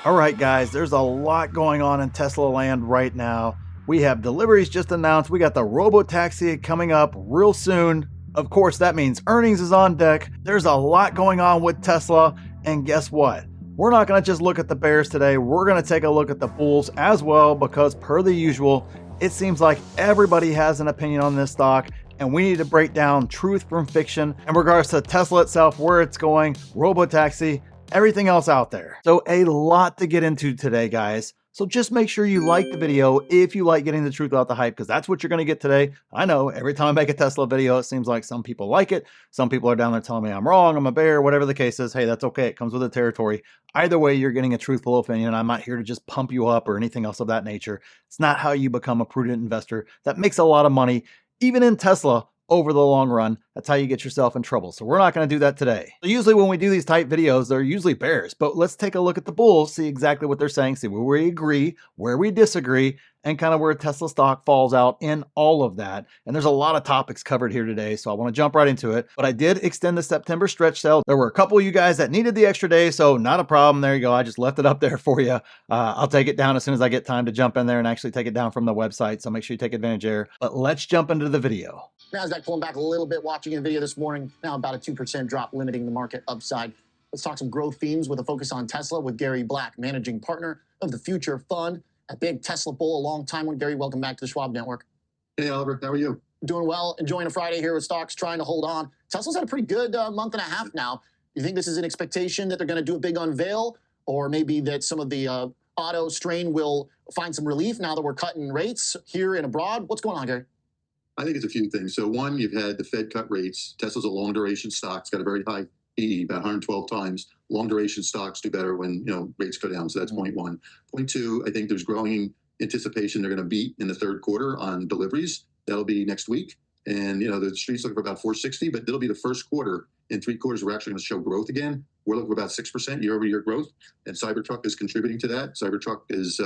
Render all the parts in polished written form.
All right, guys, there's a lot going on in Tesla land right now. We have deliveries just announced. We got the robo-taxi coming up real soon. Of course, that means earnings is on deck. There's a lot going on with Tesla. And guess what? We're not going to just look at the bears today. We're going to take a look at the bulls as well, because per the usual, it seems like everybody has an opinion on this stock. And we need to break down truth from fiction in regards to Tesla itself, where it's going, robo-taxi, everything else out there. So a lot to get into today, guys. So just make sure you like the video if you like getting the truth without the hype, because that's what you're going to get today. I know every time I make a Tesla video, it seems like some people like it. Some people are down there telling me I'm wrong, I'm a bear, whatever the case is. Hey, that's okay. It comes with the territory. Either way, you're getting a truthful opinion. I'm not here to just pump you up or anything else of that nature. It's not how you become a prudent investor that makes a lot of money, even in Tesla, over the long run. That's how you get yourself in trouble. So we're not going to do that today. So usually when we do these type videos, they're usually bears, but let's take a look at the bulls, see exactly what they're saying, see where we agree, where we disagree, and kind of where Tesla stock falls out in all of that. And there's a lot of topics covered here today, so I want to jump right into it. But I did extend the September stretch sale. There were a couple of you guys that needed the extra day, so not a problem. There you go. I just left it up there for you. I'll take it down as soon as I get time to jump in there and actually take it down from the website. So make sure you take advantage there. But let's jump into the video. NASDAQ pulling back a little bit, watching a video this morning. Now about a 2% drop, limiting the market upside. Let's talk some growth themes with a focus on Tesla with Gary Black, managing partner of the Future Fund, a big Tesla bull, a long time one. Gary, welcome back to the Schwab Network. Hey, Oliver, how are you? Doing well, enjoying a Friday here with stocks, trying to hold on. Tesla's had a pretty good month and a half now. You think this is an expectation that they're going to do a big unveil, or maybe that some of the auto strain will find some relief now that we're cutting rates here and abroad? What's going on, Gary? I think it's a few things. So one, you've had the Fed cut rates. Tesla's a long duration stock. It's got a very high PE, about 112 times. Long duration stocks do better when rates go down. So that's point one. Point two, I think there's growing anticipation they're going to beat in the third quarter on deliveries. That'll be next week. And the street's looking for about 460, but it'll be the first quarter in 3 quarters we're actually going to show growth again. We're looking for about 6% year-over-year growth, and Cybertruck is contributing to that. Cybertruck is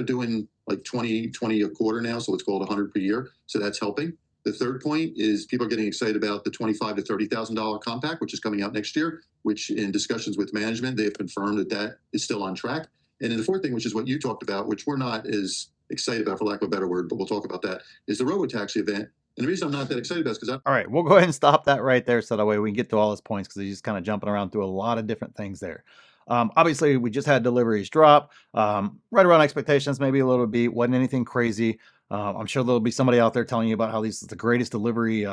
doing like 20 a quarter now, so it's called 100 per year. So that's helping. The third point is people are getting excited about the $25,000 to $30,000 compact, which is coming out next year, which in discussions with management, they have confirmed that that is still on track. And then the fourth thing, which is what you talked about, which we're not as excited about, for lack of a better word, but we'll talk about that, is the robo-taxi event. And the reason I'm not that excited about it is because all right, we'll go ahead and stop that right there so that way we can get to all his points, because he's just kind of jumping around through a lot of different things there. Obviously, we just had deliveries drop right around expectations, maybe a little beat. Wasn't anything crazy. I'm sure there'll be somebody out there telling you about how this is the greatest delivery,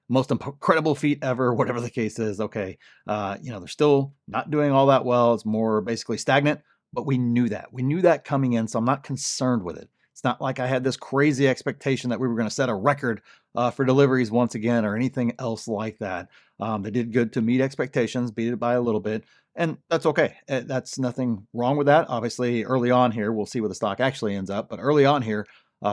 most incredible feat ever, whatever the case is. Okay, they're still not doing all that well. It's more basically stagnant, but we knew that. We knew that coming in, so I'm not concerned with it. It's not like I had this crazy expectation that we were going to set a record for deliveries once again or anything else like that. They did good to meet expectations, beat it by a little bit, and that's okay. That's nothing wrong with that. Obviously, early on here, we'll see where the stock actually ends up, but early on here,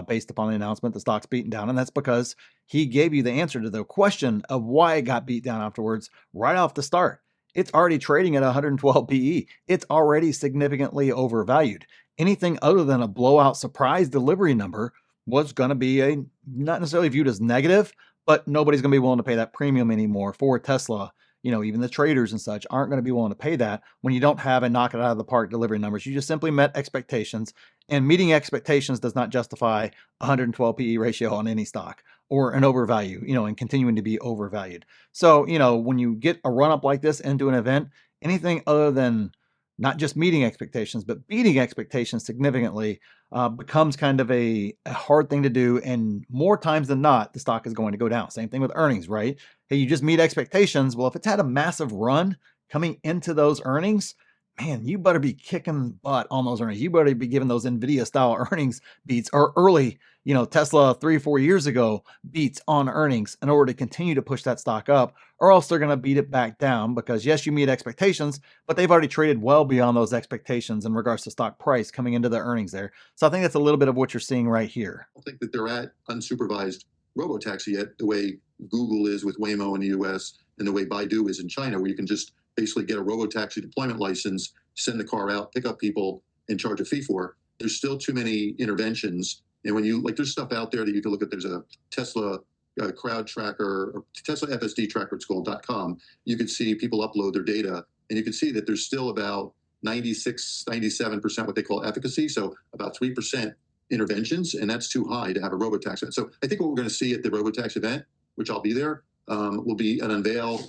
based upon the announcement, the stock's beaten down, and that's because he gave you the answer to the question of why it got beat down afterwards right off the start. It's already trading at 112 PE. It's already significantly overvalued. Anything other than a blowout surprise delivery number was going to be not necessarily viewed as negative, but nobody's going to be willing to pay that premium anymore for Tesla. Even the traders and such aren't going to be willing to pay that when you don't have a knock it out of the park delivery numbers. You just simply met expectations, and meeting expectations does not justify 112 PE ratio on any stock or an overvalue, and continuing to be overvalued. So, when you get a run up like this into an event, anything other than not just meeting expectations, but beating expectations significantly becomes kind of a hard thing to do. And more times than not, the stock is going to go down. Same thing with earnings, right? Hey, you just meet expectations. Well, if it's had a massive run coming into those earnings, man, you better be kicking butt on those earnings. You better be giving those NVIDIA style earnings beats or early, Tesla 3 or 4 years ago beats on earnings in order to continue to push that stock up, or else they're going to beat it back down because yes, you meet expectations, but they've already traded well beyond those expectations in regards to stock price coming into the earnings there. So I think that's a little bit of what you're seeing right here. I don't think that they're at unsupervised robo-taxi yet, the way Google is with Waymo in the US and the way Baidu is in China, where you can just basically get a robo-taxi deployment license, send the car out, pick up people, and charge a fee for. There's still too many interventions. And when there's stuff out there that you can look at. There's a Tesla crowd tracker, or Tesla FSD tracker, it's called .com. You can see people upload their data, and you can see that there's still about 96, 97% what they call efficacy. So about 3% interventions, and that's too high to have a robotaxi event. So I think what we're going to see at the robotaxi event, which I'll be there, will be an unveil,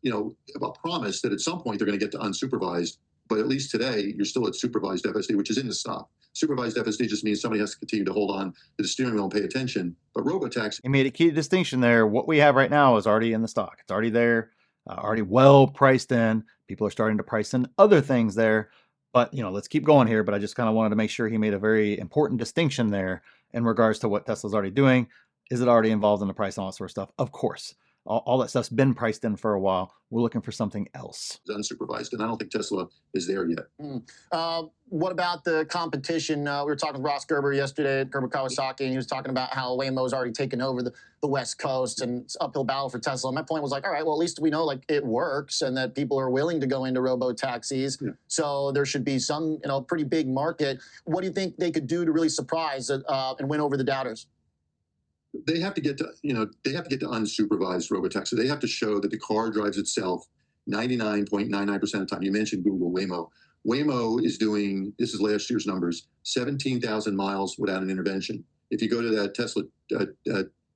a promise that at some point they're going to get to unsupervised. But at least today, you're still at supervised FSD, which is in the stock. Supervised FSD just means somebody has to continue to hold on to the steering wheel and pay attention. But robotaxi, He made a key distinction there. What we have right now is already in the stock. It's already there, already well priced in. People are starting to price in other things there. But, let's keep going here. But I just kind of wanted to make sure he made a very important distinction there in regards to what Tesla's already doing. Is it already involved in the price and all that sort of stuff? Of course. All that stuff's been priced in for a while. We're looking for something else. is unsupervised, and I don't think Tesla is there yet. What about the competition? We were talking with Ross Gerber yesterday at Gerber Kawasaki, and he was talking about how Waymo's already taken over the West Coast, and it's uphill battle for Tesla. And my point was like, all right, well, at least we know like it works and that people are willing to go into robo-taxis. Yeah. So there should be some, pretty big market. What do you think they could do to really surprise and win over the doubters? They have to get to, unsupervised robotaxi. They have to show that the car drives itself 99.99% of the time. You mentioned Google Waymo. Waymo is doing, this is last year's numbers, 17,000 miles without an intervention. If you go to that Tesla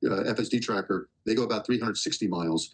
FSD tracker, they go about 360 miles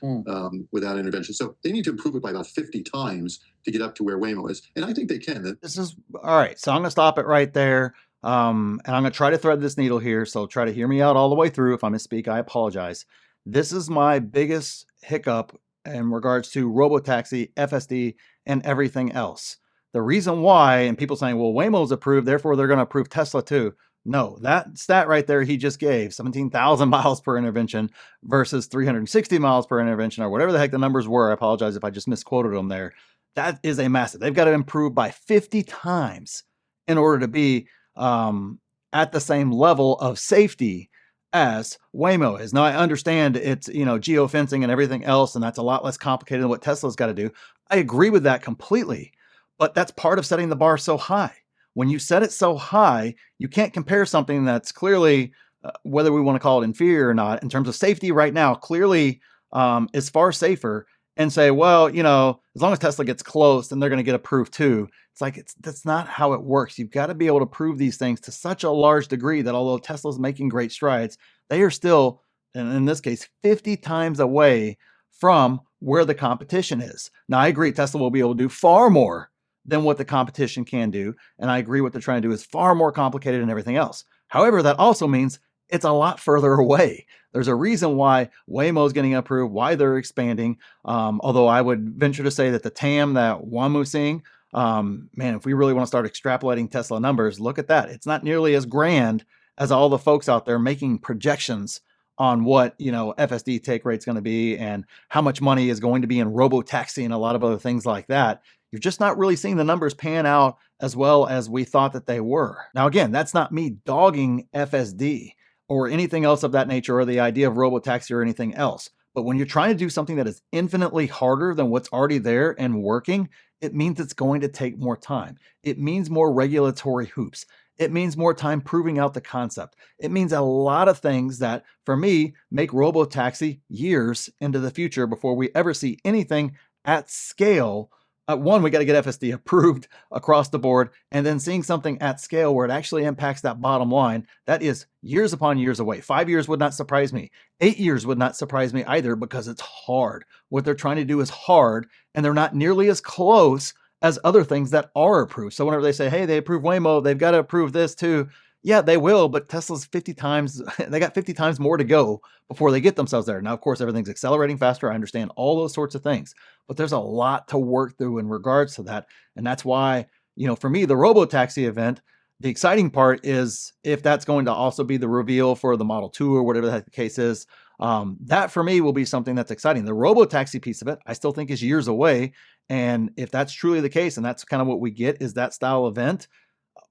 without intervention. So they need to improve it by about 50 times to get up to where Waymo is. And I think they can. This is, all right, so I'm going to stop it right there. And I'm going to try to thread this needle here. So try to hear me out all the way through. If I misspeak, I apologize. This is my biggest hiccup in regards to robotaxi, FSD, and everything else. The reason why, and people saying, well, Waymo's approved, therefore they're going to approve Tesla too. No, that stat right there he just gave, 17,000 miles per intervention versus 360 miles per intervention, or whatever the heck the numbers were. I apologize if I just misquoted them there. That is a massive. They've got to improve by 50 times in order to be at the same level of safety as Waymo is. Now, I understand it's, geofencing and everything else, and that's a lot less complicated than what Tesla's got to do. I agree with that completely, but that's part of setting the bar so high. When you set it so high, you can't compare something that's clearly, whether we want to call it inferior or not, in terms of safety right now, clearly is far safer, and say, well, as long as Tesla gets close, then they're going to get approved too. It's like, that's not how it works. You've got to be able to prove these things to such a large degree that although Tesla's making great strides, they are still, and in this case, 50 times away from where the competition is. Now, I agree Tesla will be able to do far more than what the competition can do. And I agree what they're trying to do is far more complicated than everything else. However, that also means it's a lot further away. There's a reason why Waymo is getting approved, why they're expanding. Although I would venture to say that the TAM that Wamu's seeing, man, if we really want to start extrapolating Tesla numbers, look at that. It's not nearly as grand as all the folks out there making projections on what, FSD take rate's going to be and how much money is going to be in robo-taxi and a lot of other things like that. You're just not really seeing the numbers pan out as well as we thought that they were. Now, again, that's not me dogging FSD or anything else of that nature, or the idea of robotaxi or anything else. But when you're trying to do something that is infinitely harder than what's already there and working, it means it's going to take more time. It means more regulatory hoops. It means more time proving out the concept. It means a lot of things that, for me, make robotaxi years into the future before we ever see anything at scale. One, we got to get FSD approved across the board, and then seeing something at scale where it actually impacts that bottom line, that is years upon years away. 5 years would not surprise me. 8 years would not surprise me either, because it's hard. What they're trying to do is hard, and they're not nearly as close as other things that are approved. So whenever they say, hey, they approve Waymo, they've got to approve this too. Yeah, they will, but Tesla's 50 times, they got 50 times more to go before they get themselves there. Now, of course, everything's accelerating faster. I understand all those sorts of things, but there's a lot to work through in regards to that. And that's why, for me, the robotaxi event, the exciting part is if that's going to also be the reveal for the Model 2 or whatever the case is, that for me will be something that's exciting. The robotaxi piece of it, I still think is years away. And if that's truly the case, and that's kind of what we get is that style event,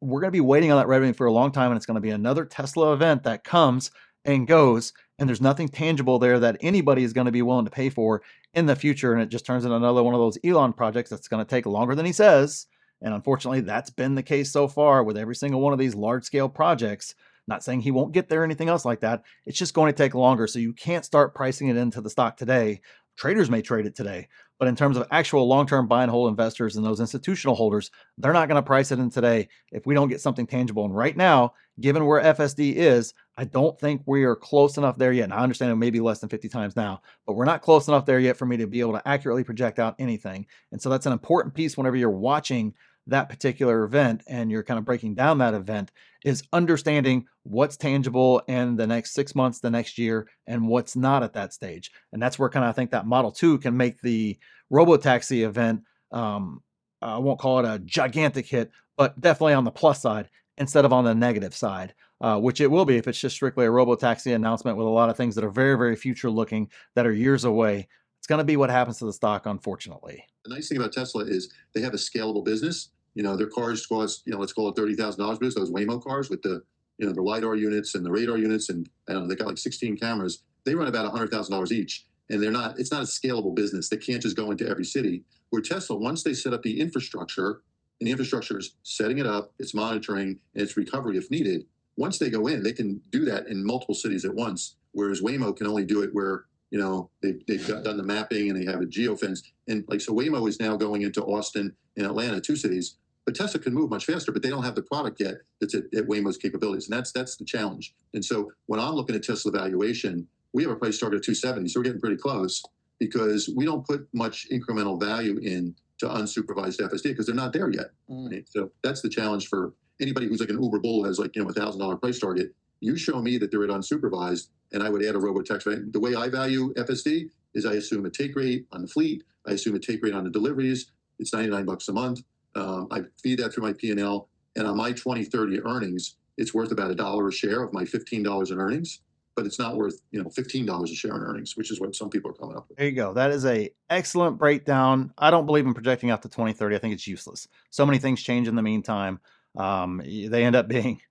we're going to be waiting on that revenue for a long time, and it's going to be another Tesla event that comes and goes, and there's nothing tangible there that anybody is going to be willing to pay for in the future, and it just turns into another one of those Elon projects that's going to take longer than he says, and unfortunately, that's been the case so far with every single one of these large-scale projects. Not saying he won't get there or anything else like that. It's just going to take longer, so you can't start pricing it into the stock today. Traders may trade it today, But in terms of actual long-term buy and hold investors and those institutional holders, they're not going to price it in today if we don't get something tangible. And right now, given where FSD is, I don't think we are close enough there yet. And I understand it may be less than 50 times now, but we're not close enough there yet for me to be able to accurately project out anything. And so that's an important piece whenever you're watching that particular event and you're kind of breaking down that event, is understanding what's tangible in the next 6 months, the next year, and what's not at that stage. And that's where kind of I think that Model 2 can make the robotaxi event, I won't call it a gigantic hit, but definitely on the plus side instead of on the negative side, which it will be if it's just strictly a robotaxi announcement with a lot of things that are very, very future looking, that are years away. It's going to be what happens to the stock, unfortunately. The nice thing about Tesla is they have a scalable business. Their cars cost, let's call it $30,000 business. Those Waymo cars with the, the LiDAR units and the radar units, and I don't know, they got like 16 cameras. They run about $100,000 each, and it's not a scalable business. They can't just go into every city. Where Tesla, once they set up the infrastructure, and the infrastructure is setting it up, it's monitoring, and it's recovery if needed. Once they go in, they can do that in multiple cities at once. Whereas Waymo can only do it where they've done the mapping and they have a geofence. And so Waymo is now going into Austin and Atlanta, 2 cities. But Tesla can move much faster, but they don't have the product yet that's at Waymo's capabilities. And that's the challenge. And so when I'm looking at Tesla valuation, we have a price target of 270. So we're getting pretty close because we don't put much incremental value in to unsupervised FSD because they're not there yet. Right? So that's the challenge for anybody who's like an Uber bull has like, $1,000 price target. You show me that they're at unsupervised, and I would add a robotaxi. The way I value FSD is I assume a take rate on the fleet. I assume a take rate on the deliveries. It's $99 a month. I feed that through my P&L, and on my 2030 earnings, it's worth about $1 a share of my $15 in earnings, but it's not worth $15 a share in earnings, which is what some people are coming up with. There you go. That is a excellent breakdown. I don't believe in projecting out to 2030. I think it's useless. So many things change in the meantime. They end up being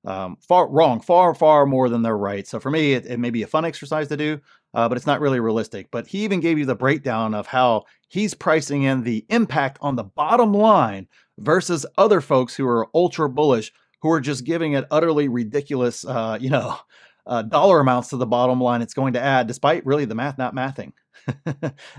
far more than they're right. So for me, it may be a fun exercise to do, but it's not really realistic. But he even gave you the breakdown of how he's pricing in the impact on the bottom line versus other folks who are ultra bullish, who are just giving it utterly ridiculous, dollar amounts to the bottom line it's going to add, despite really the math not mathing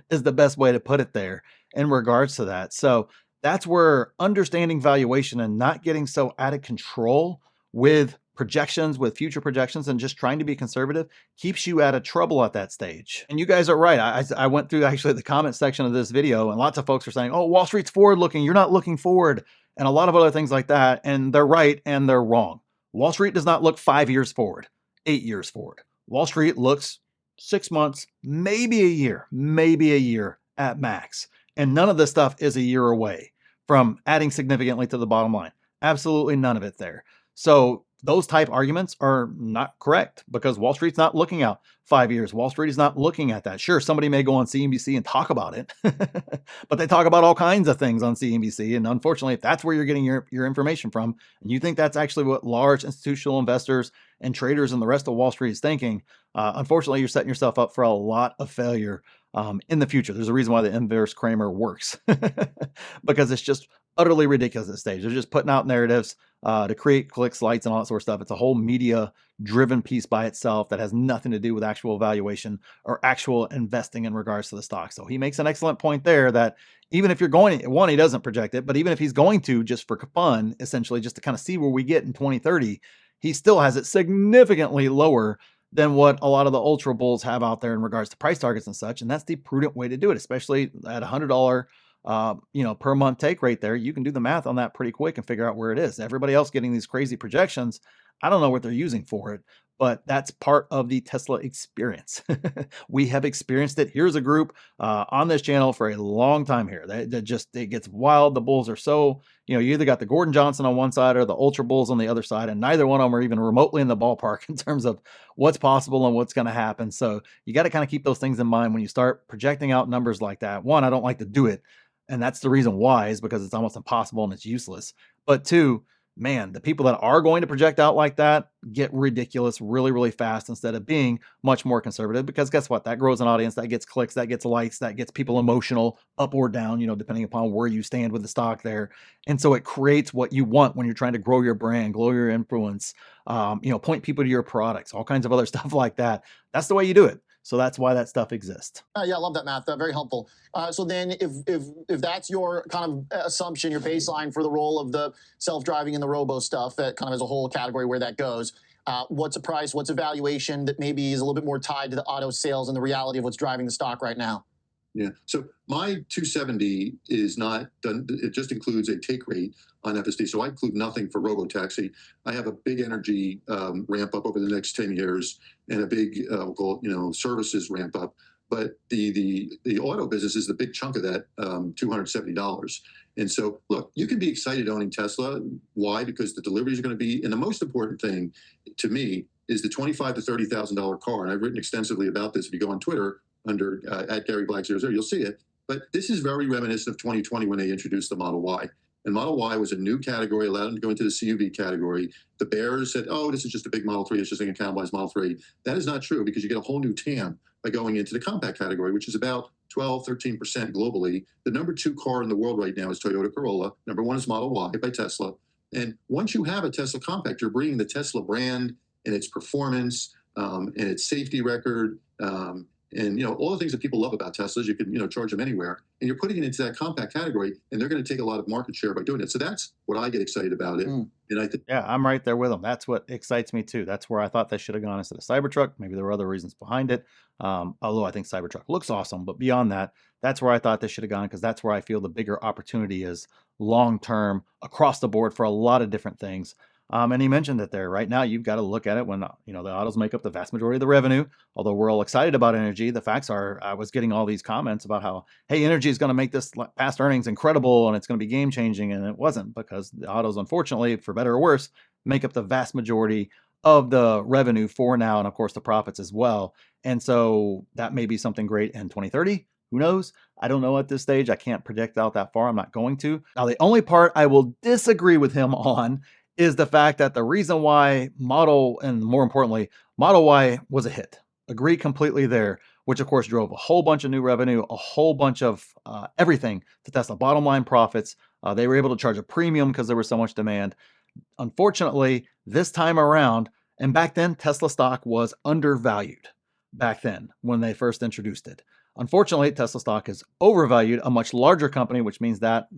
is the best way to put it there in regards to that. So that's where understanding valuation and not getting so out of control with projections, with future projections, and just trying to be conservative keeps you out of trouble at that stage. And you guys are right. I went through actually the comment section of this video, and lots of folks are saying, oh, Wall Street's forward looking. You're not looking forward. And a lot of other things like that. And they're right and they're wrong. Wall Street does not look 5 years forward, 8 years forward. Wall Street looks 6 months, maybe a year at max. And none of this stuff is a year away from adding significantly to the bottom line. Absolutely none of it there. So those type arguments are not correct because Wall Street's not looking out 5 years. Wall Street is not looking at that. Sure, somebody may go on CNBC and talk about it, but they talk about all kinds of things on CNBC. And unfortunately, if that's where you're getting your information from, and you think that's actually what large institutional investors and traders and the rest of Wall Street is thinking, unfortunately, you're setting yourself up for a lot of failure in the future. There's a reason why the inverse Kramer works because it's just utterly ridiculous at this stage. They're just putting out narratives to create clicks, likes, and all that sort of stuff. It's a whole media-driven piece by itself that has nothing to do with actual valuation or actual investing in regards to the stock. So he makes an excellent point there that even if you're going, one, he doesn't project it, but even if he's going to just for fun, essentially just to kind of see where we get in 2030, he still has it significantly lower than what a lot of the ultra bulls have out there in regards to price targets and such. And that's the prudent way to do it, especially at $100 per month take rate there. You can do the math on that pretty quick and figure out where it is. Everybody else getting these crazy projections, I don't know what they're using for it, but that's part of the Tesla experience. We have experienced it. Here's a group on this channel for a long time here. It gets wild. The bulls are so, you either got the Gordon Johnson on one side or the ultra bulls on the other side, and neither one of them are even remotely in the ballpark in terms of what's possible and what's going to happen. So you got to kind of keep those things in mind when you start projecting out numbers like that. One, I don't like to do it. And that's the reason why, is because it's almost impossible and it's useless. But two, man, the people that are going to project out like that get ridiculous really, really fast instead of being much more conservative, because guess what? That grows an audience, that gets clicks, that gets likes, that gets people emotional up or down, depending upon where you stand with the stock there. And so it creates what you want when you're trying to grow your brand, grow your influence, point people to your products, all kinds of other stuff like that. That's the way you do it. So that's why that stuff exists. Yeah, I love that math. Very helpful. So then, if that's your kind of assumption, your baseline for the role of the self-driving and the robo stuff, kind of as a whole category where that goes, what's a price? What's a valuation that maybe is a little bit more tied to the auto sales and the reality of what's driving the stock right now? Yeah. So my 270 is not done. It just includes a take rate on FSD. So I include nothing for robotaxi. I have a big energy ramp up over the next 10 years and a big, we'll call it, services ramp up. But the auto business is the big chunk of that $270. And so, look, you can be excited owning Tesla. Why? Because the deliveries are going to be, and the most important thing to me is the $25,000 to $30,000 car. And I've written extensively about this. If you go on Twitter, under at Gary Black 00, you'll see it. But this is very reminiscent of 2020 when they introduced the Model Y. And Model Y was a new category, allowed them to go into the CUV category. The bears said, oh, this is just a big Model 3. It's just going to cannibalize Model 3. That is not true because you get a whole new TAM by going into the compact category, which is about 12, 13% globally. The number 2 car in the world right now is Toyota Corolla. Number 1 is Model Y by Tesla. And once you have a Tesla compact, you're bringing the Tesla brand and its performance and its safety record and all the things that people love about Teslas, you can charge them anywhere, and you're putting it into that compact category, and they're going to take a lot of market share by doing it. So that's what I get excited about it. And I think, yeah, I'm right there with them. That's what excites me too. That's where I thought they should have gone instead of Cybertruck. Maybe there were other reasons behind it. Although I think Cybertruck looks awesome, but beyond that, that's where I thought they should have gone because that's where I feel the bigger opportunity is long term across the board for a lot of different things. And he mentioned that there right now you've got to look at it when the autos make up the vast majority of the revenue. Although we're all excited about energy, the facts are I was getting all these comments about how hey, energy is going to make this past earnings incredible and it's going to be game changing, and it wasn't because the autos, unfortunately, for better or worse, make up the vast majority of the revenue for now, and of course the profits as well. And so that may be something great in 2030. Who knows? I don't know at this stage. I can't predict out that far. I'm not going to. Now, the only part I will disagree with him on is the fact that the reason why and more importantly, Model Y was a hit. Agree completely there, which of course drove a whole bunch of new revenue, a whole bunch of everything to Tesla. Bottom line profits. They were able to charge a premium because there was so much demand. Unfortunately, this time around, and back then, Tesla stock was undervalued back then when they first introduced it. Unfortunately, Tesla stock is overvalued, a much larger company, which means that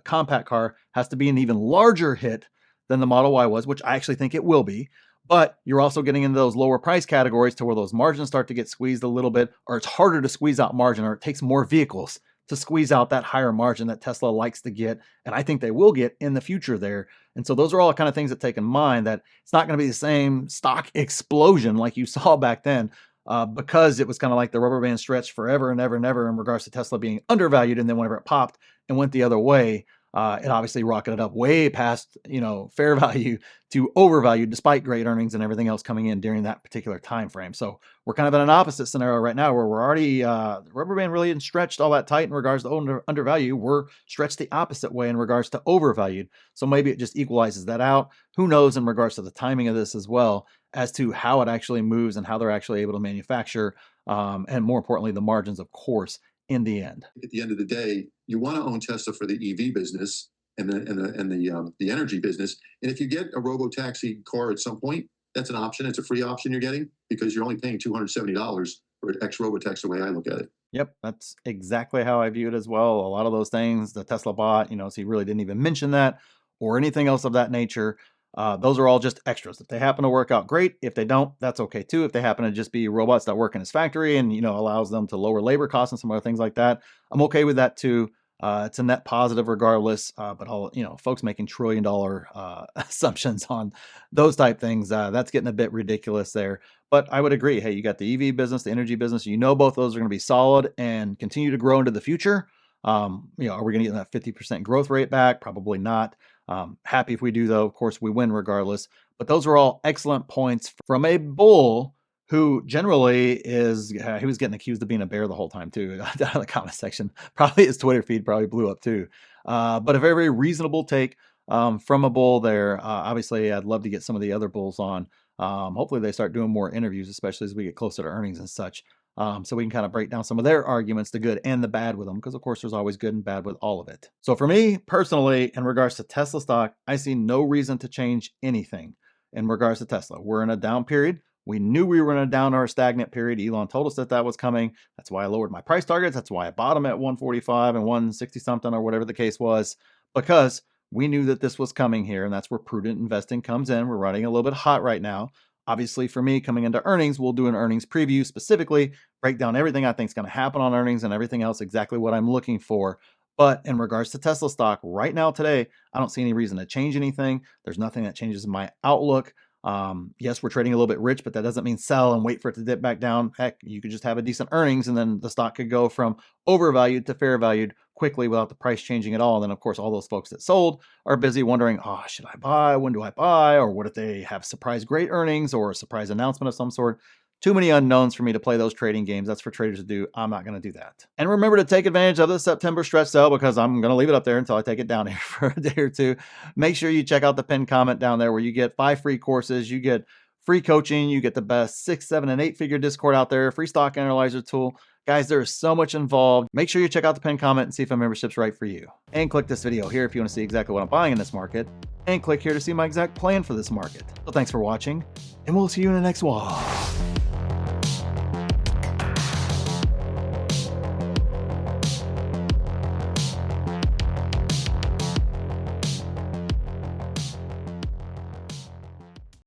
compact car has to be an even larger hit than the Model Y was, which I actually think it will be. But you're also getting into those lower price categories to where those margins start to get squeezed a little bit, or it's harder to squeeze out margin, or it takes more vehicles to squeeze out that higher margin that Tesla likes to get. And I think they will get in the future there. And so those are all kind of things to take in mind, that it's not going to be the same stock explosion like you saw back then. Because it was kind of like the rubber band stretched forever and ever and ever in regards to Tesla being undervalued. And then whenever it popped and went the other way, it obviously rocketed up way past, fair value to overvalued, despite great earnings and everything else coming in during that particular time frame. So we're kind of in an opposite scenario right now, where we're already the rubber band really isn't stretched all that tight in regards to undervalue. We're stretched the opposite way in regards to overvalued. So maybe it just equalizes that out. Who knows in regards to the timing of this as well, as to how it actually moves and how they're actually able to manufacture, and more importantly, the margins, of course, in the end. at the end of the day, you want to own Tesla for the EV business and the energy business. And if you get a robo taxi car at some point, that's an option. It's a free option you're getting because you're only paying $270 for an X robo taxi. The way I look at it. Yep, that's exactly how I view it as well. A lot of those things the Tesla bought, so he really didn't even mention that or anything else of that nature. Those are all just extras. If they happen to work out, great. If they don't, that's okay too. If they happen to just be robots that work in his factory and, allows them to lower labor costs and some other things like that, I'm okay with that too. It's a net positive regardless, but all, folks making $1 trillion assumptions on those type things, that's getting a bit ridiculous there. But I would agree. Hey, you got the EV business, the energy business, both those are going to be solid and continue to grow into the future. Are we going to get that 50% growth rate back? Probably not. Happy if we do, though. Of course, we win regardless. But those are all excellent points from a bull who generally is, he was getting accused of being a bear the whole time too, down in the comment section. Probably his Twitter feed probably blew up too. But a very, very reasonable take from a bull there. Obviously, I'd love to get some of the other bulls on. Hopefully they start doing more interviews, especially as we get closer to earnings and such. So we can kind of break down some of their arguments, the good and the bad with them, because of course there's always good and bad with all of it. So for me personally, in regards to Tesla stock, I see no reason to change anything in regards to Tesla. We're in a down period. We knew we were in a down or a stagnant period. Elon told us that that was coming. That's why I lowered my price targets. That's why I bought them at 145 and 160 something or whatever the case was, because we knew that this was coming here, and that's where prudent investing comes in. We're running a little bit hot right now. Obviously, for me, coming into earnings, we'll do an earnings preview specifically, break down everything I think is going to happen on earnings and everything else, exactly what I'm looking for. But in regards to Tesla stock, right now, today, I don't see any reason to change anything. There's nothing that changes my outlook. Yes, we're trading a little bit rich, but that doesn't mean sell and wait for it to dip back down. Heck, you could just have a decent earnings and then the stock could go from overvalued to fair valued quickly without the price changing at all. And then, of course, all those folks that sold are busy wondering, oh, should I buy? When do I buy? Or what if they have surprise great earnings or a surprise announcement of some sort? Too many unknowns for me to play those trading games. That's for traders to do. I'm not going to do that. And remember to take advantage of the September stretch sale, because I'm going to leave it up there until I take it down here for a day or two. Make sure you check out the pinned comment down there where you get 5 free courses. You get free coaching. You get the best 6, 7, and 8 figure Discord out there, free stock analyzer tool. Guys, there is so much involved. Make sure you check out the pinned comment and see if a membership's right for you. And click this video here if you want to see exactly what I'm buying in this market. And click here to see my exact plan for this market. So thanks for watching, and we'll see you in the next one.